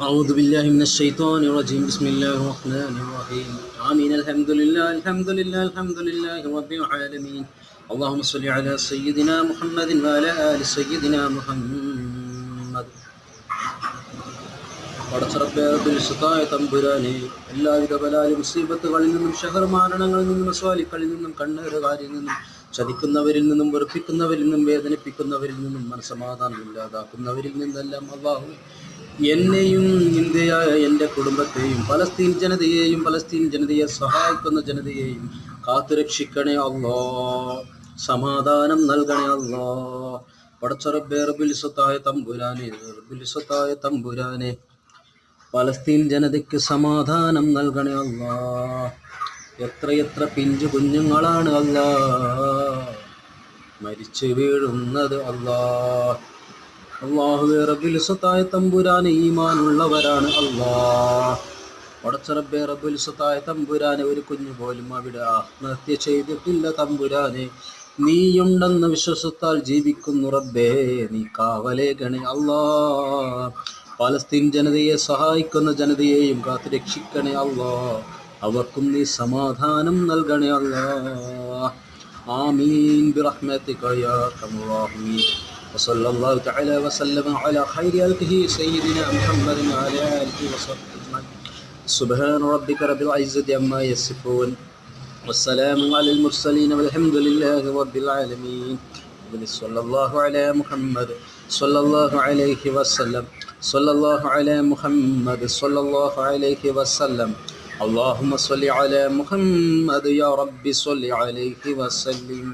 أعوذ بالله من الشيطان الرجيم بسم الله الرحمن الرحيم آمين الحمد لله رب العالمين اللهم صل على سيدنا محمد وعلى آل سيدنا محمد പടച്ചറബേറബിൽസുതായ തമ്പുരാനെ എല്ലാവിധ ബലാലും മുസീബത്തുകളിൽ നിന്നും ഷഹർമാരണങ്ങളിൽ നിന്നും അസ്വാലികളിൽ നിന്നും കണ്ണേറുകാരിൽ നിന്നും ചതിക്കുന്നവരിൽ നിന്നും വെറുപ്പിക്കുന്നവരിൽ നിന്നും വേദനിപ്പിക്കുന്നവരിൽ നിന്നും മനസ്സമാധാനമില്ലാതാക്കുന്നവരിൽ നിന്നെല്ലാം അല്ലാഹു എന്നെയും ഇന്ത്യയായ എൻ്റെ കുടുംബത്തെയും പലസ്തീൻ ജനതയെ സഹായിക്കുന്ന ജനതയെയും കാത്തുരക്ഷിക്കണേ അല്ലാ. സമാധാനം നൽകണേ അല്ലാ. പടച്ചറബേറബിൽസുതായ തമ്പുരാനെ പലസ്തീൻ ജനതയ്ക്ക് സമാധാനം നൽകണേ അല്ലാ. എത്രയെത്ര പിഞ്ചു കുഞ്ഞുങ്ങളാണ് അല്ലാ മരിച്ചു വീഴുന്നത് അല്ലാ. അല്ലാഹുവേ റബ്ബുൽ ഇസ്സത്തായ തമ്പുരാനെ ഈമാനുള്ളവരാണ് അല്ലാ. പടച്ചറബ്ബേ റബ്ബുൽ ഇസ്സത്തായ തമ്പുരാനെ ഒരു കുഞ്ഞു പോലും അവിടെ ആത്മഹത്യ ചെയ്തിട്ടില്ല തമ്പുരാനെ. നീയുണ്ടെന്ന വിശ്വാസത്താൽ ജീവിക്കുന്നു റബ്ബേ, നീ കാവലേകണേ അല്ലാ. പലസ്തീൻ ജനതയെ സഹായിക്കുന്ന ജനതയെയും കാത്തു രക്ഷിക്കണേ അല്ലാ. അവർക്കും നീ സമാധാനം നൽകണേ അല്ലാ. ആമീൻ ബിറഹ്മതിക യാ അർഹമർ റഹീമീൻ. വസല്ലല്ലാഹു തആല വസല്ലമ അലാ ഖൈരി ഖൽഖിഹി സയ്യിദിനാ മുഹമ്മദിൻ വഅലാ ആലിഹി വസഹ്ബിഹി അജ്മഈൻ. സുബ്ഹാന റബ്ബിക റബ്ബിൽ ഇസ്സതി അമ്മാ യസിഫൂൻ വസ്സലാമു അലൽ മുർസലീൻ വൽഹംദുലില്ലാഹി റബ്ബിൽ ആലമീൻ. സല്ലല്ലാഹു അലാ മുഹമ്മദ് സല്ലല്ലാഹു അലൈഹി വസല്ലം സല്ലല്ലാഹു അലാ മുഹമ്മദ് സല്ലല്ലാഹു അലൈഹി വസല്ലം. اللهم صل على محمد يا رب صل عليه وسلم.